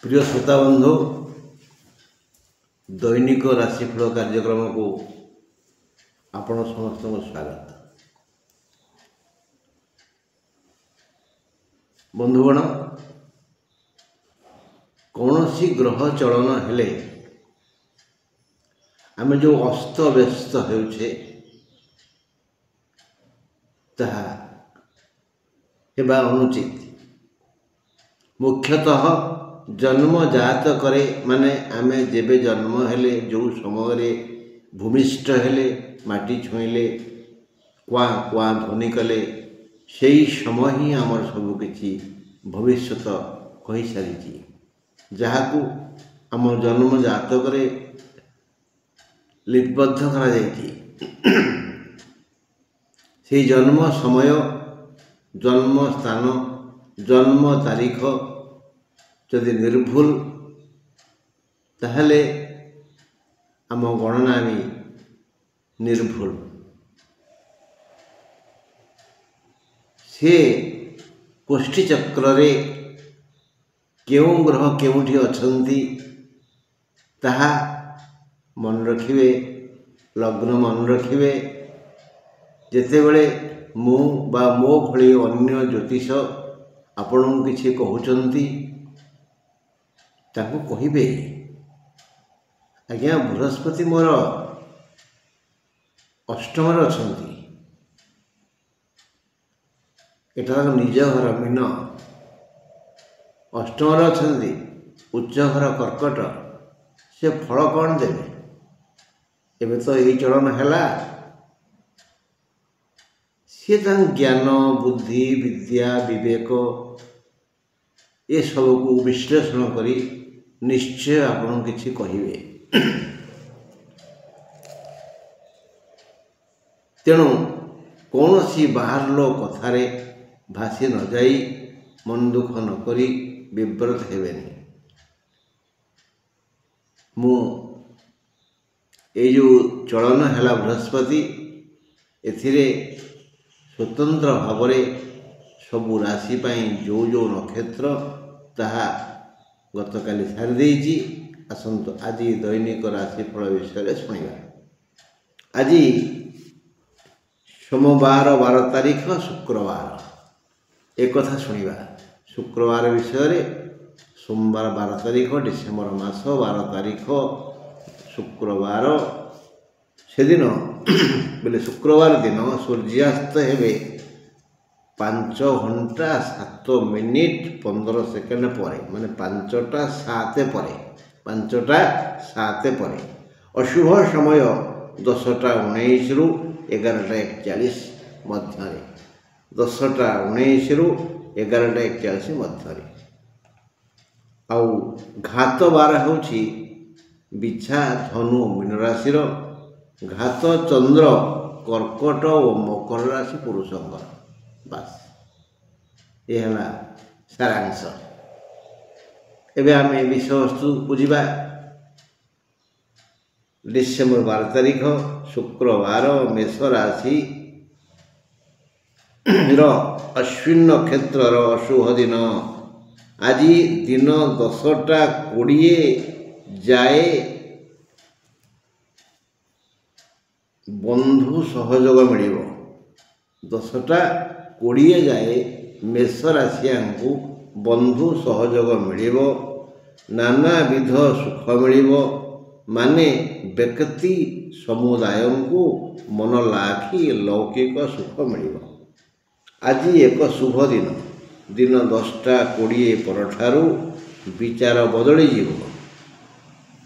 प्रिय श्रोता बंधु दैनिक राशिफल कार्यक्रम को आपण समस्त स्वागत। बंधुगण कौन सी ग्रह चलन हेले आम जो अस्त व्यस्त होउछे ताहा हेबा अनुचित। मुख्यतः जन्म जात करे माने आमे जेबे जन्म हेले जो समय भूमिष्ठ हेले माटी छुईले क्वा क्वा ध्वनि कले सेई समय ही आमर सबु किछि भविष्यत कहि सारिछि जहाकू आम जन्म जात करे लिपिबद्ध करा जाइछि। सेई जन्म समय जन्म स्थान जन्म तारीख जदि निर्भुल ताहले आम गणना भी निर्भुल। से कोष्ठी चक्र रे केउं ग्रह केउंठी अछंती ताहा मन रखिबे, लग्न मन रखिबे। जेतेबेले मु बा मो भली अन्य ज्योतिष आपन किछि कहउचंती ताकू कहिबे आज्ञा बृहस्पति मोर अष्टम अछंती, एटा निज घर मीन, अष्टम अछंती उच्च घर कर्कट, से फल कौन देवे? एबे तो यही चलन हैला। सी ज्ञान बुद्धि विद्या विवेक ये सब को विश्लेषण करी निश्चय आपन किछि कहिबे। तेणु कौन सी बाहर लो कथारे भासी न जाई मन दुख न करी विव्रत हेबेनी। मु ए जो चलन हैला बृहस्पति एथिरे स्वतंत्र भावरे सबु राशि पाई जो जो नक्षत्र ताहा गतकाली सारी देइछि। आसंतु आज दैनिक राशिफल विषय शुणा। आज सोमवार 12 तारीख शुक्रवार एक कथा शुणा। शुक्रवार विषय सोमवार 12 तारीख डिसेम्बर मास 12 तारीख शुक्रवार से दिन बोले शुक्रवार दिन सूर्यास्त हेबे 5 घंटा 7 मिनिट 15 सेकेंड पर माने 5टा 7 पर 5टा 7 पर। अशुभ समय 10टा 19 रु 11टा 41 मध्य 10टा 19 रु 11टा 41 मध्य। आउ घात बार होछि बिछा धनु मीन राशि घात चंद्र कर्कट और मकर राशि पुरुषंकर। बस ये है सारांश। एबे आमे विषय वस्तु बुझिबा। डिसेम्बर 12 तारीख शुक्रवार मेष राशि अश्विन नक्षत्र अशुभ दिन। आज दिन 10टा 20 जाए बंधु सहयोग मिल। 10टा 20 जाए मेष राशिया को बंधु सहयोग मिल, नाना विध सुख मिल, माने व्यक्ति समुदाय को मन लाखी लौकिक सुख मिल। आज एक शुभ दिन। दिन 10टा 20 परठारु विचार बदली जीव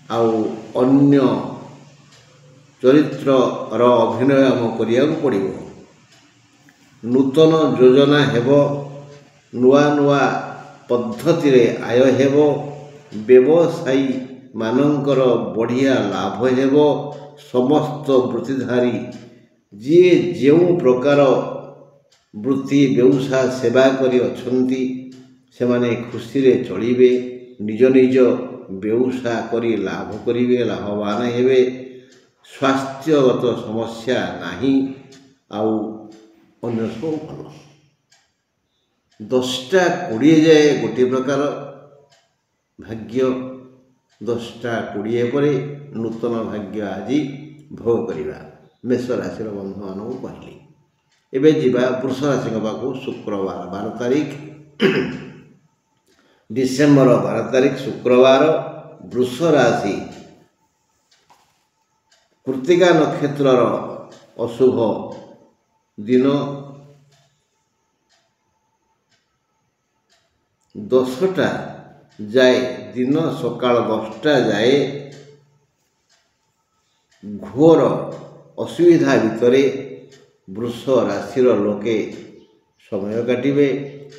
आउ अन्य चरित्र अभिनय आम करिया पड़िबो। नूतन योजना हेबो, नुआ नुआ पद्धति रे आय हेबो, व्यवसायी मानंकर बढ़िया लाभ हेबो। समस्त वृत्तिधारी जी जो प्रकार वृत्ति व्यवसाय सेवा करी अछंती से माने खुशी रे चलिबे, निज निज व्यवसाय करी लाभ करिवे, लाभवान हेबे। स्वास्थ्यगत समस्या नाही आउ अन्य सब भल। 10टा 20 जाए गोटे प्रकार ଭାଗ୍ୟ 10ଟା 20 ପରେ ନୂତନ ଭାଗ୍ୟ ଆଜି ଭୋଗ କରିବା। ମେଷ ରାଶିର ବନ୍ଧୁମାନଙ୍କୁ କହିଲି। ଏବେ ଯିବା ବୃଷ ରାଶିଙ୍କ ପାଖକୁ। ଶୁକ୍ରବାର 12 ତାରିଖ ଡିସେମ୍ବର 12 ତାରିଖ ଶୁକ୍ରବାର। ବୃଷ ରାଶି କୃତ୍ତିକା ନକ୍ଷତ୍ରର ଅଶୁଭ ଦିନ। 10ଟା ଯାଏ, ଦିନ ସକାଳ 10ଟା ଯାଏ ଘୋର ଅସୁବିଧା ଭିତରେ ବୃଷ ରାଶିର ଲୋକେ ସମୟ କାଟିବେ।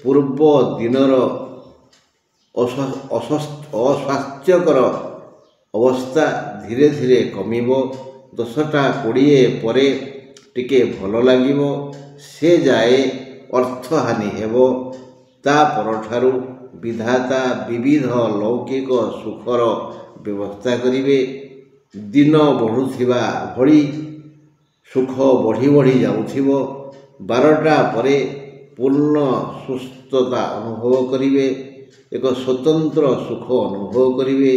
ପୂର୍ବ ଦିନର ଅସ୍ୱାସ୍ଥ୍ୟକର ଅବସ୍ଥା ଧୀରେ ଧୀରେ କମିବ। 10ଟା 20 ପରେ ଟିକେ ଭଲ ଲାଗିବ। ସେ ଯାଏ ଅର୍ଥହାନି ହେବ। ତା ପରଠାରୁ ବିଧାତା ବିବିଧ ଲୌକିକ ସୁଖର ବ୍ୟବସ୍ଥା କରିବେ। ଦିନ ବଢ଼ୁଥିବା ଭଳି ସୁଖ ବଢ଼ି ବଢ଼ି ଯାଉଥିବ। 12ଟା ପରେ ପୂର୍ଣ୍ଣ ସୁସ୍ଥତା ଅନୁଭବ କରିବେ। ଏକ ସ୍ୱତନ୍ତ୍ର ସୁଖ ଅନୁଭବ କରିବେ।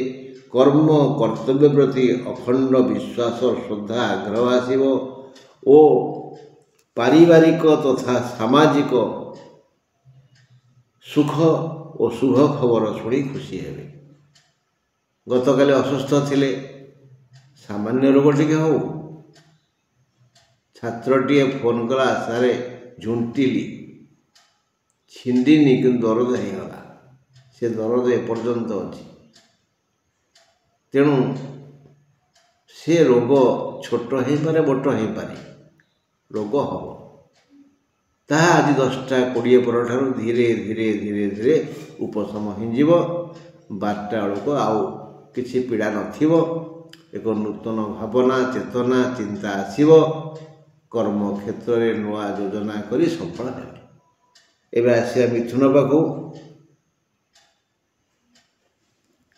କର୍ମ କର୍ତ୍ତବ୍ୟ ପ୍ରତି ଅଖଣ୍ଡ ବିଶ୍ୱାସ ଶ୍ରଦ୍ଧା ଆଗ୍ରହ ଆସିବ ଓ ପାରିବାରିକ ତଥା ସାମାଜିକ ସୁଖ ଓ ଶୁଭ ଖବର ଶୁଣି ଖୁସି ହେବେ। ଗତକାଲି ଅସୁସ୍ଥ ଥିଲେ, ସାମାନ୍ୟ ରୋଗ ଟିକେ ହଉ, ଛାତ୍ରଟିଏ ଫୋନ୍ କଲା, ଆଶାରେ ଝୁଣ୍ଟିଲି, ଛିଣ୍ଡିନି, କିନ୍ତୁ ଦରଦ ହେଇଗଲା। ସେ ଦରଦ ଏପର୍ଯ୍ୟନ୍ତ ଅଛି। ତେଣୁ ସେ ରୋଗ ଛୋଟ ହେଇପାରେ, ବଡ଼ ହେଇପାରେ, ରୋଗ ହେବ। ତାହା ଆଜି 10ଟା 20 ପରଠାରୁ ଧୀରେ ଧୀରେ ଧୀରେ ଧୀରେ ଉପଶମ ହେଇଯିବ। 12ଟା ବେଳକୁ ଆଉ କିଛି ପୀଡ଼ା ନଥିବ। ଏକ ନୂତନ ଭାବନା, ଚେତନା, ଚିନ୍ତା ଆସିବ। କର୍ମକ୍ଷେତ୍ରରେ ନୂଆ ଯୋଜନା କରି ସଫଳ ହେବେ। ଏବେ ଆସିବା ମିଥୁନ ପାଖକୁ।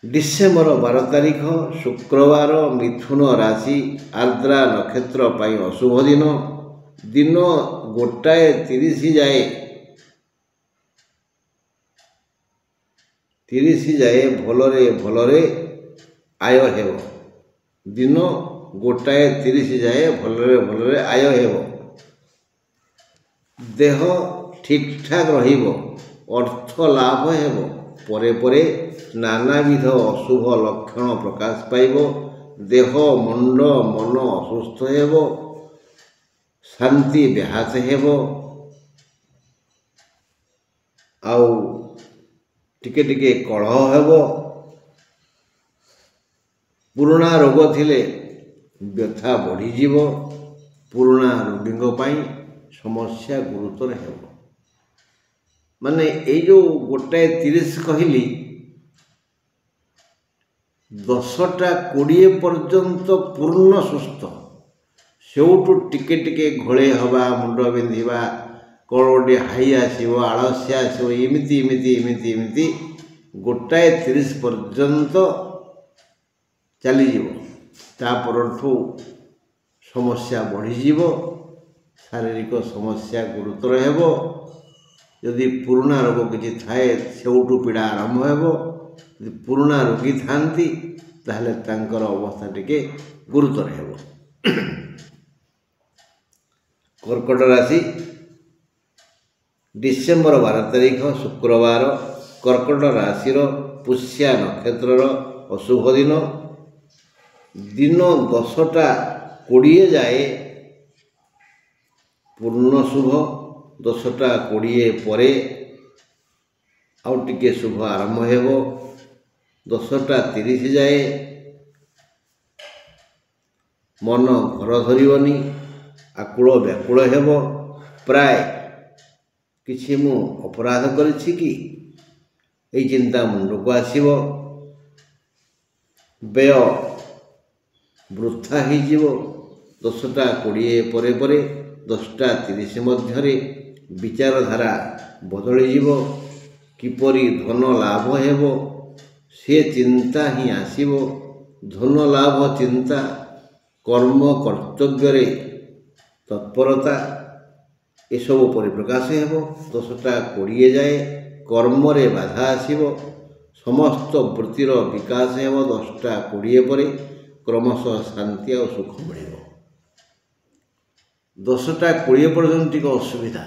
ଡିସେମ୍ବର 12 ତାରିଖ ଶୁକ୍ରବାର। ମିଥୁନ ରାଶି ଆର୍ଦ୍ରା ନକ୍ଷତ୍ର ପାଇଁ ଅଶୁଭ ଦିନ। ଦିନ 1ଟାଏ 30 ଯାଏ ଭଲରେ ଭଲରେ ଆୟ ହେବ। ଦିନ 1ଟାଏ 30 ଯାଏ ଭଲରେ ଭଲରେ ଆୟ ହେବ। ଦେହ ଠିକ୍ଠାକ୍ ରହିବ। ଅର୍ଥ ଲାଭ ହେବ। ପରେ ପରେ ନାନାବିଧ ଅଶୁଭ ଲକ୍ଷଣ ପ୍ରକାଶ ପାଇବ। ଦେହ, ମୁଣ୍ଡ, ମନ ଅସୁସ୍ଥ ହେବ। ଶାନ୍ତି ବ୍ୟାହତ ହେବ। ଆଉ ଟିକେ ଟିକେ କଳହ ହେବ। ପୁରୁଣା ରୋଗ ଥିଲେ ବ୍ୟଥା ବଢ଼ିଯିବ। ପୁରୁଣା ରୋଗୀଙ୍କ ପାଇଁ ସମସ୍ୟା ଗୁରୁତର ହେବ। ମାନେ ଏଇ ଯେଉଁ 1ଟାଏ 30 କହିଲି, 10ଟା 20 ପର୍ଯ୍ୟନ୍ତ ପୂର୍ଣ୍ଣ ସୁସ୍ଥ। ସେଉଠୁ ଟିକେ ଟିକେ ଘୋଳେଇ ହେବା, ମୁଣ୍ଡ ବିନ୍ଧିବା, କ'ଣ ଗୋଟେ ହାଇ ଆସିବ, ଆଳସ୍ୟ ଆସିବ, ଏମିତି 1ଟାଏ 30 ପର୍ଯ୍ୟନ୍ତ ଚାଲିଯିବ। ତା ପରଠୁ ସମସ୍ୟା ବଢ଼ିଯିବ। ଶାରୀରିକ ସମସ୍ୟା ଗୁରୁତର ହେବ। ଯଦି ପୁରୁଣା ରୋଗ କିଛି ଥାଏ, ସେଉଠୁ ପୀଡ଼ା ଆରମ୍ଭ ହେବ। ଯଦି ପୁରୁଣା ରୋଗୀ ଥାନ୍ତି, ତାହେଲେ ତାଙ୍କର ଅବସ୍ଥା ଟିକେ ଗୁରୁତର ହେବ। କର୍କଟ ରାଶି ଡିସେମ୍ବର 12 ତାରିଖ ଶୁକ୍ରବାର। କର୍କଟ ରାଶିର ପୁଷ୍ୟା ନକ୍ଷତ୍ରର ଅଶୁଭ ଦିନ। ଦିନ 10ଟା 20 ଯାଏ ପୂର୍ଣ୍ଣ ଶୁଭ। 10ଟା 20 ପରେ ଆଉ ଟିକେ ଶୁଭ ଆରମ୍ଭ ହେବ। 10ଟା 30 ଯାଏ ମନ ଘର ଧରିବନି, ଆକୁଳ ବ୍ୟାକୁଳ ହେବ। ପ୍ରାୟ କିଛି ମୁଁ ଅପରାଧ କରିଛି କି, ଏଇ ଚିନ୍ତା ମୁଣ୍ଡକୁ ଆସିବ। ବ୍ୟୟ ବୃଥା ହେଇଯିବ। 10ଟା 20 ପରେ ପରେ 10ଟା 30 ମଧ୍ୟରେ ବିଚାରଧାରା ବଦଳିଯିବ। କିପରି ଧନ ଲାଭ ହେବ, ସେ ଚିନ୍ତା ହିଁ ଆସିବ। ଧନ ଲାଭ ଚିନ୍ତା, କର୍ମ କର୍ତ୍ତବ୍ୟରେ ତତ୍ପରତା, ଏସବୁ ପରିପ୍ରକାଶ ହେବ। 10ଟା 20 ଯାଏ କର୍ମରେ ବାଧା ଆସିବ। समस्त वृत्तिर विकास हेब 10टा 20 पर क्रमशः शांति और सुख मिल 10टा 20 पर्यंत टिके असुविधा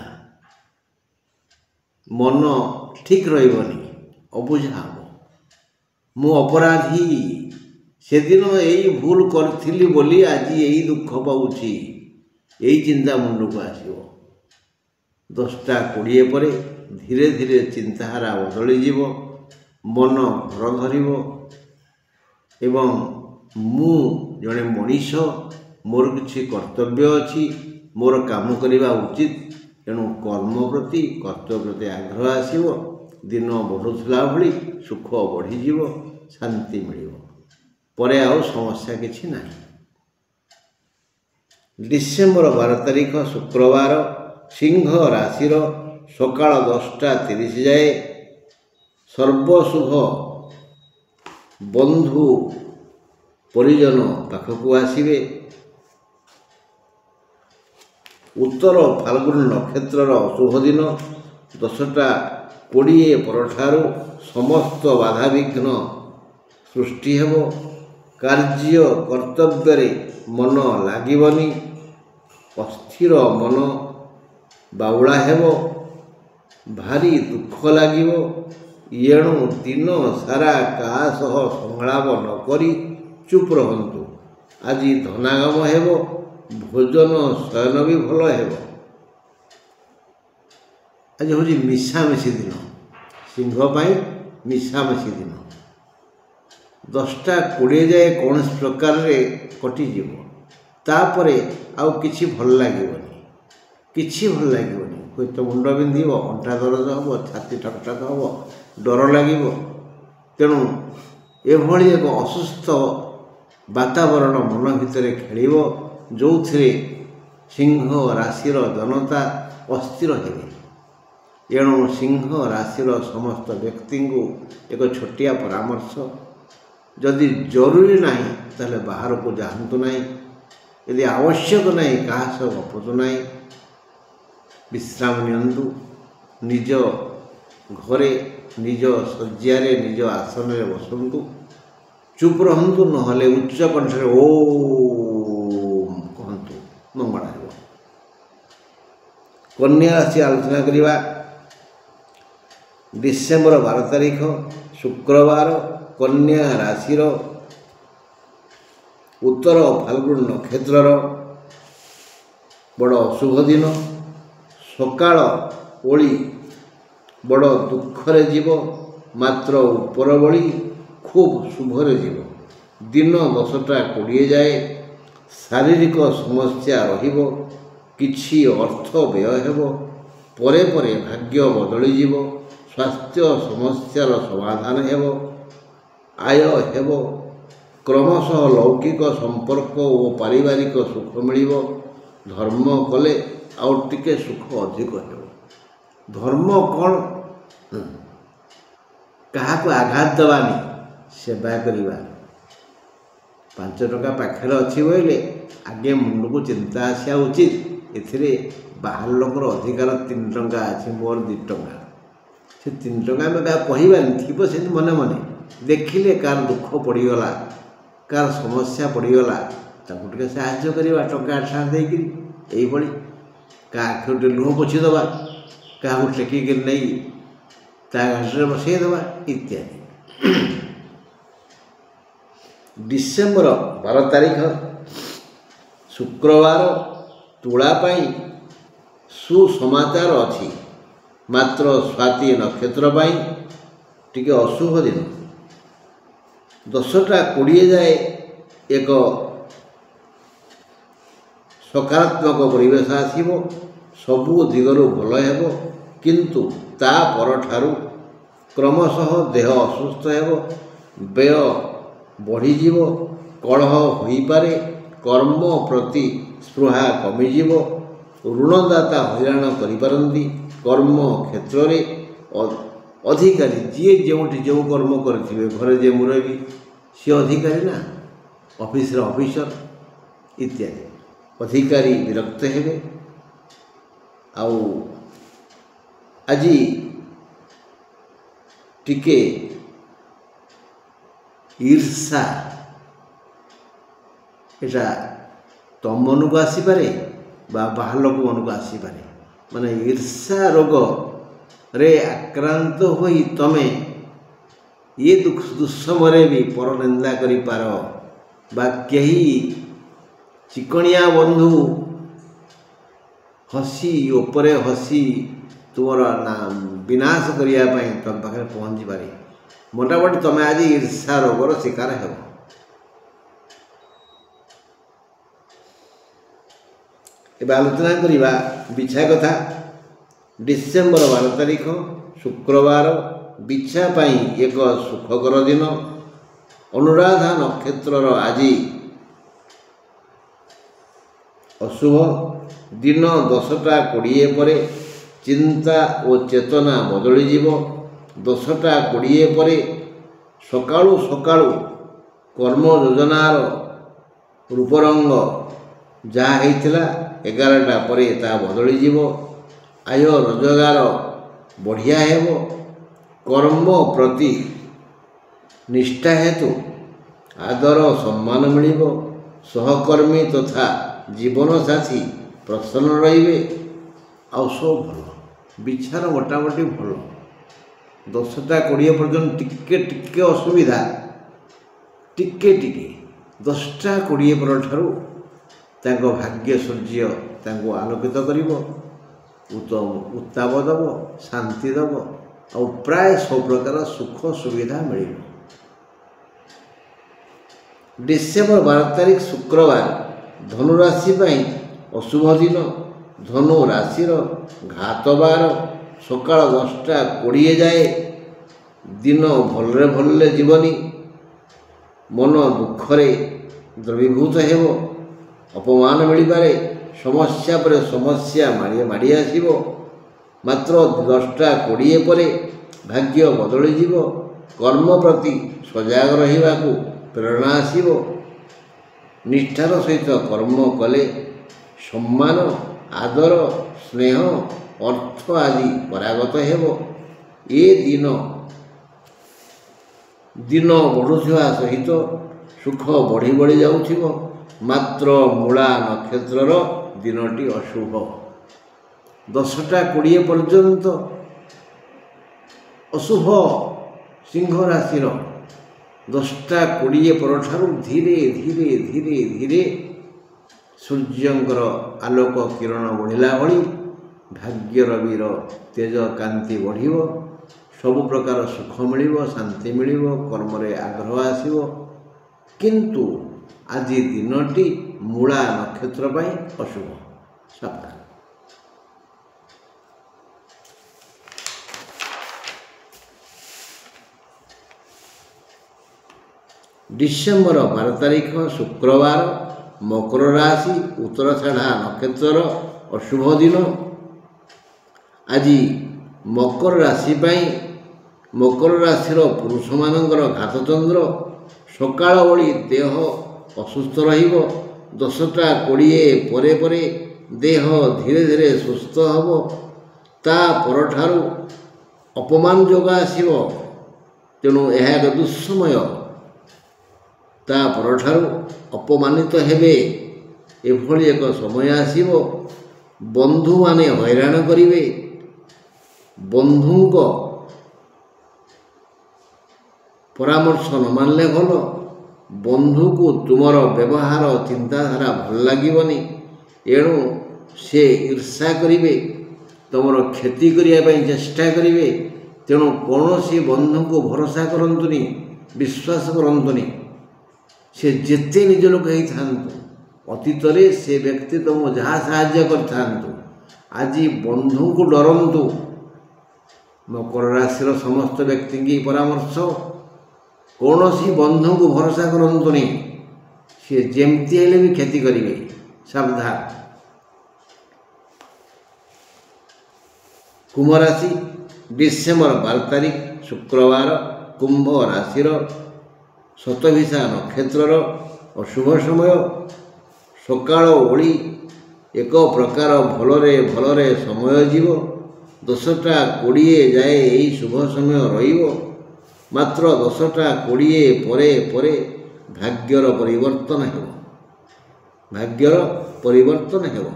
मन ठीक रही अबुझा हम मु अपराधी से दिन यही भूल करी बोली आज यही दुख पाऊँची यही चिंता मुंड को आसो 10टा 20 पर धीरे धीरे चिंताधारा बदली जीव मन घर धरिब एवं मु जड़े मनीष मोर किसी कर्तव्य अच्छी मोर काम करवा उचित तेणु कर्म प्रति कर्तव्य प्रति आग्रह आसो दिन बढ़ुला भली सुख बढ़ीज शांति मिल परे आउ समस्या किछि नाही। डिसेम्बर 12 तारिख शुक्रवार सिंह राशि सकाळ 10टा 30 जाए सर्वशुभ बंधु परिजन पाखक आसवे उत्तर फाल्गुन नक्षत्र अशुभ दिन 10टा 20 परठारु समस्त बाधा विघ्न सृष्टि हेब कार्य कर्तव्य मन लागिबनी अस्थिर मन बाउला हेब भारी दुख लागिब एणु दिन सारा क्या संलाप नक चुप रहंतु आज धनागम हेब भोजन शयन भी भल हेब आज हूँ मिशामिशी दिन सिंह मिशामिशी दिन 10टा 20 जाए कौन प्रकार कटिज तापर आउ किछि भल लगनी हुए तो मुंड बिंधिब अंटा दरज हम छाती ठकठाक हम डर लगे तेणु एभली एक असुस्थ वातावरण मन भितर खेल जो सिंह राशि जनता अस्थिर हेबे एणु सिंह राशि समस्त व्यक्ति को एक छोटिया परामर्श जदि जरूरी नहीं ताले बाहर को जातु नहीं यदि आवश्यक नहीं क्या सह गपतु नहीं विश्राम नियंतु निज घरे निज शज्यारे निज आसन में बसंतु चुप रहंतु नहले उच्च कंठे ओम कहंतु मंगल हेब। कन्या राशि आलोचना करिबा डिसेम्बर 12 तारिख शुक्रवार कन्या राशि उत्तर फाल्गुन नक्षत्र बड़ अशुभ दिन सकाळ ओली बड़ दुखरे जीव मात्र उपर बड़ी खूब शुभरे जीव दिन 10टा 20 जाए शारीरिक समस्या रहिब किछि अर्थ व्यय हेब परे परे भाग्य बदली जीव स्वास्थ्य समस्यार समाधान हेब आय हेब क्रमशः लौकिक संपर्क और पारिवारिक सुख मिल धर्म कले आउ टिके सुख अधिक हेब धर्म कौन क्या आघात दबानी सेवा करवा 5 टका पाखे अच्छी बोले आगे मुंड को चिंता आसा उचित एथिरे बाहर लोकर अधिकार 3 टंका अच्छी मोर 2 टंका से 3 टंका में क्या कहबानी थी से मन मन देखिले कार दुख पड़गला कार समस्या पड़गला टे साहय करवा टंका 8 देकरी यही क्या आखिर लुह पोछीदबा क्या टेकिक नहीं घाटे बसईदबा इत्यादि। डिसेम्बर 12 तारिख शुक्रवार तुलापाई सुसमाचार अच्छी मात्र स्वाति नक्षत्र टिके अशुभ दिन 10टा 20 जाए एक सकारात्मक परिवेश आसीबो सबु दिगरु भल हेबो किंतु ता परठारु क्रमशः देह असुस्थ हेबो व्यय बढ़ीजीव कलह होई पारे कर्म प्रति स्पृहा कमिजीव ऋणदाता हैरान करिपारंती कर्म क्षेत्र में अधिकारी जी जो कर्म करेंगे घरे जे मुरबी सी अधिकारी ना ऑफिस रे ऑफिसर इत्यादि अधिकारी विरक्त हेबे आउ आज टिके ईर्षा एटा तम मन को आसीपे बाहर लोक मन को आसीपे माने ईर्षा रोग रे आक्रांत होई तमे ये दुख दुस्समरे भी पर निंदा करि पार बा केही चिकणिया बंधु हसी उपरे हसी तुमर ना विनाश करिया पई तुम पाखे पहुँची पारे मोटामोटी तुम आज ईर्षा रोगर शिकार हो। एबे आलोचना करिबा बिछा कथा। डिसेम्बर 12 तारिख शुक्रवार बिछा पाई एक सुखकर दिन। अनुराधा नक्षत्र आज अशुभ दिन 10टा 20 पर चिंता और चेतना बदली जीव। 10टा 20 पर सकाळु सकाळु कर्म योजनार रूपरंग जहाँ होता 11टा पर ता बदली जीव। आय रोजगार बढ़िया हेबो। कर्म प्रति निष्ठा हेतु आदर सम्मान मिलिबो। सहकर्मी तथा जीवन साथी प्रसन्न रहिबे। आउ सब भल बिछार मोटामोटी भल। 10टा 20 पर्यंत टिके टिके असुविधा टिके टिके 10टा 20 पर ठारू तांको भाग्य सूर्य तांको आलोकित करिवो। उत्ताप दब शांति दब और प्राय सब प्रकार सुख सुविधा मिल। डिसेम्बर 12 तारिख शुक्रवार धनुराशि अशुभ दिन। धनु राशि घातबार सकाळ 10टा 20 जाए दिन भलरे भलरे जीवनी। मन दुखरे द्रवीभूत हेबो। अपमान मिलिपारे। समस्या पर समस्या माड़ी आसीबो। मात्र 10टा 20 पर भाग्य बदली जीव। कर्म प्रति सजग रहिबाकू प्रेरणा आसीबो। निष्ठार सहित कर्म कले सम्मान आदर स्नेह अर्थ आदि परागत हेबो। ए दिन बढ़ुवा सहित सुख बढ़ी बढ़ी जाउथिबो। मात्र मूला नक्षत्रर दिनटी अशुभ। 10टा 20 पर्यंत अशुभ सिंह राशि 10टा 20 पर ठारू धीरे धीरे धीरे धीरे सूर्यंकर आलोक किरण बढ़िला भली भाग्य रविर तेज कांति बढ़िबो। सब प्रकार सुख मिलिबो। शांति मिलिबो। कर्म रे आग्रह आसीबो। किंतु आज दिनटी मूला नक्षत्र पाई अशुभ। सावधान। डिसेम्बर 12 तारिख शुक्रवार मकर राशि उत्तराषाढ़ा नक्षत्र अशुभ दिन। आज मकर राशि मकर राशिर पुरुष मानकर घातचंद्र सकाळ ओली देह असुस्थ रहिबो। 10टा 20 परे परे देह धीरे धीरे सुस्थ हबो। ता परठारु अपमान जोग आसीबो। तेणु यह एक दुस्समय। ता परठारु अपमानित हेबे। एभली एक समय आसीबो बंधु माने हैरान करिवे। बंधुंको परामर्श न मानले भल। बंधु को तुमर व्यवहार चिंताधारा भल लगिबनी। एणु से ईर्षा करिवे। तुमर क्षति करिया पई चेष्टा करिवे। तेणु कौनसी बंधु को भरोसा करंतुनी विश्वास करंतुनी। से जेते निज लोक ही थांतु अतीत रे से व्यक्ति तुम जहाँ साहाय्य करथांतु आज बंधु को डरंतु। मकर राशि समस्त व्यक्ति की परामर्श कौनसी बंधु को भरोसा करंतुनी। सी जेमती हेले भी क्षति करिवे। सावधान। कुंभ राशि डिसेम्बर 12 तारिख शुक्रवार कुंभ राशिर शतभिषा नक्षत्रर अशुभ समय। सकाळ ओली एक प्रकार भलरे भलरे समय जीव। 10टा 20 जाए यही शुभ समय रहिबो। ମାତ୍ର 10ଟା 20 ପରେ ପରେ ଭାଗ୍ୟର ପରିବର୍ତ୍ତନ ହେବ। ଭାଗ୍ୟର ପରିବର୍ତ୍ତନ ହେବ।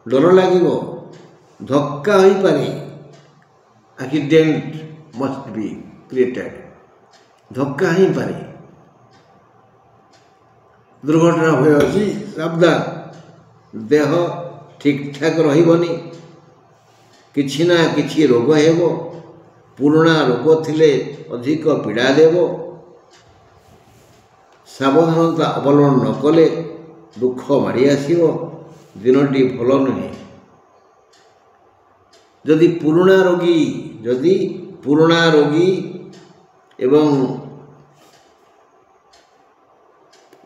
ଡର ଲାଗିବ, ଧକ୍କା ହୋଇପାରେ। ଆକ୍ସିଡେଣ୍ଟ ମଷ୍ଟ ବି କ୍ରିଏଟେଡ୍। ଧକ୍କା ହେଇପାରେ, ଦୁର୍ଘଟଣା ଭୟ ଅଛି, ସାବଧାନ। ଦେହ ଠିକଠାକ ରହିବନି, କିଛି ନା କିଛି ରୋଗ ହେବ। ପୁରୁଣା ରୋଗ ଥିଲେ ଅଧିକ ପୀଡ଼ା ଦେବ। ସାବଧାନତା ଅବଲମ୍ବନ ନ କଲେ ଦୁଃଖ ମାଡ଼ି ଆସିବ। ଦିନଟି ଭଲ ନୁହେଁ। ଯଦି ପୁରୁଣା ରୋଗୀ ଏବଂ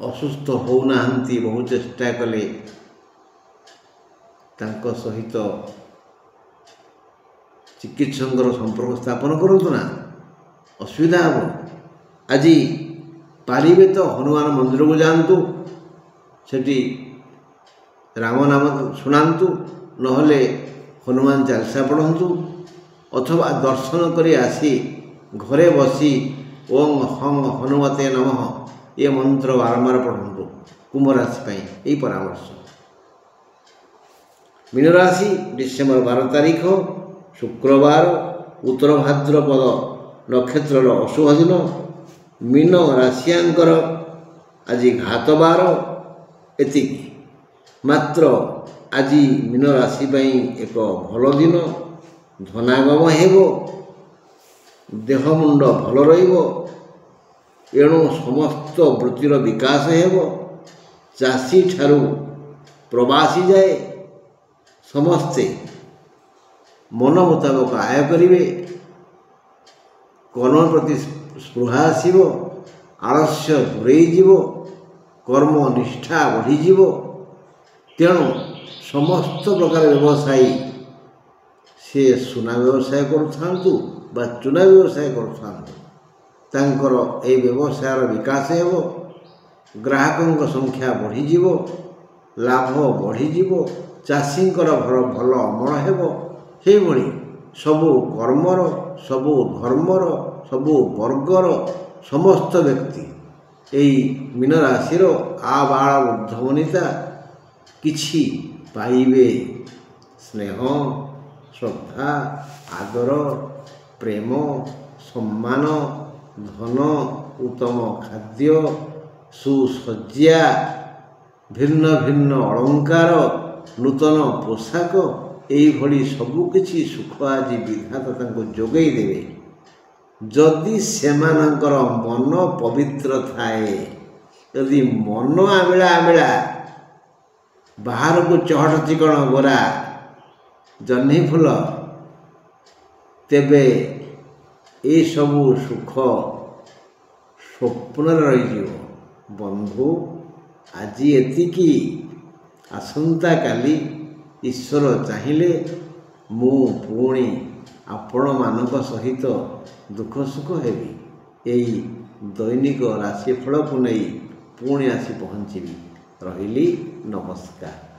ଅସୁସ୍ଥ ହେଉନାହାନ୍ତି, ବହୁ ଚେଷ୍ଟା କଲେ ତାଙ୍କ ସହିତ ଚିକିତ୍ସକଙ୍କର ସମ୍ପର୍କ ସ୍ଥାପନ କରନ୍ତୁ ନା, ଅସୁବିଧା ହେବ। ଆଜି ପାରିବେ ତ ହନୁମାନ ମନ୍ଦିରକୁ ଯାଆନ୍ତୁ, ସେଠି ରାମ ନାମ ଶୁଣାନ୍ତୁ, ନହେଲେ ହନୁମାନ ଚାଳିଶା ପଢ଼ନ୍ତୁ, ଅଥବା ଦର୍ଶନ କରି ଆସି ଘରେ ବସି ଓଂ ହଂ ହନୁମତେ ନମଃ ଏ ମନ୍ତ୍ର ବାରମ୍ବାର ପଢ଼ନ୍ତୁ। କୁମ୍ଭ ରାଶି ପାଇଁ ଏହି ପରାମର୍ଶ। ମୀନ ରାଶି ଡିସେମ୍ବର 12 ତାରିଖ ଶୁକ୍ରବାର, ଉତ୍ତର ଭାଦ୍ରପଦ ନକ୍ଷତ୍ରର ଅଶୁଭ ଦିନ। ମୀନ ରାଶିଆଙ୍କର ଆଜି ଘାତ ବାର। ଏତିକି ମାତ୍ର ଆଜି ମୀନ ରାଶି ପାଇଁ ଏକ ଭଲ ଦିନ। ଧନାଗମ ହେବ, ଦେହ ମୁଣ୍ଡ ଭଲ ରହିବ। ଏଣୁ ସମସ୍ତ ବୃତ୍ତିର ବିକାଶ ହେବ। ଚାଷୀ ଠାରୁ ପ୍ରବାସୀ ଯାଏ ସମସ୍ତେ ମନ ମୁତାବକ ଆୟ କରିବେ। କର୍ମ ପ୍ରତି ସ୍ପୃହା ଆସିବ, ଆଳସ୍ୟ ଦୂରେଇ ଯିବ, କର୍ମ ନିଷ୍ଠା ବଢ଼ିଯିବ। ତେଣୁ ସମସ୍ତ ପ୍ରକାର ବ୍ୟବସାୟୀ, ସେ ସୁନା ବ୍ୟବସାୟ କରୁଥାନ୍ତୁ ବା ଚୁନା ବ୍ୟବସାୟ କରୁଥାନ୍ତୁ, ତାଙ୍କର ଏହି ବ୍ୟବସାୟର ବିକାଶ ହେବ। ଗ୍ରାହକଙ୍କ ସଂଖ୍ୟା ବଢ଼ିଯିବ, ଲାଭ ବଢ଼ିଯିବ। ଚାଷୀଙ୍କର ଭଲ ଅମଳ ହେବ। ସେହିଭଳି ସବୁ କର୍ମର, ସବୁ ଧର୍ମର, ସବୁ ବର୍ଗର ସମସ୍ତ ବ୍ୟକ୍ତି ଏହି ମୀନ ରାଶିର ଆବାଳ ବୃଦ୍ଧବନିତା କିଛି ପାଇବେ। ସ୍ନେହ, ଶ୍ରଦ୍ଧା, ଆଦର, ପ୍ରେମ, ସମ୍ମାନ, ଧନ, ଉତ୍ତମ ଖାଦ୍ୟ, ସୁସଜ୍ଜା, ଭିନ୍ନ ଭିନ୍ନ ଅଳଙ୍କାର, ନୂତନ ପୋଷାକ, ଏଇଭଳି ସବୁକିଛି ସୁଖ ଆଜି ବିଧାତା ତାଙ୍କୁ ଯୋଗାଇ ଦେବେ। ଯଦି ସେମାନଙ୍କର ମନ ପବିତ୍ର ଥାଏ, ଯଦି ମନ ଆମିଳା ବାହାରକୁ ଚହଟ ଚିକଣ ଗୋରା ଜହ୍ନି ଫୁଲ, ତେବେ ଏସବୁ ସୁଖ ସ୍ୱପ୍ନରେ ରହିଯିବ। ବନ୍ଧୁ, ଆଜି ଏତିକି। ଆସନ୍ତାକାଲି ଈଶ୍ୱର ଚାହିଁଲେ ମୁଁ ପୁଣି ଆପଣମାନଙ୍କ ସହିତ ଦୁଃଖ ସୁଖ ହେବି। ଏହି ଦୈନିକ ରାଶିଫଳକୁ ନେଇ ପୁଣି ଆସି ପହଞ୍ଚିବି। ରହିଲି, ନମସ୍କାର।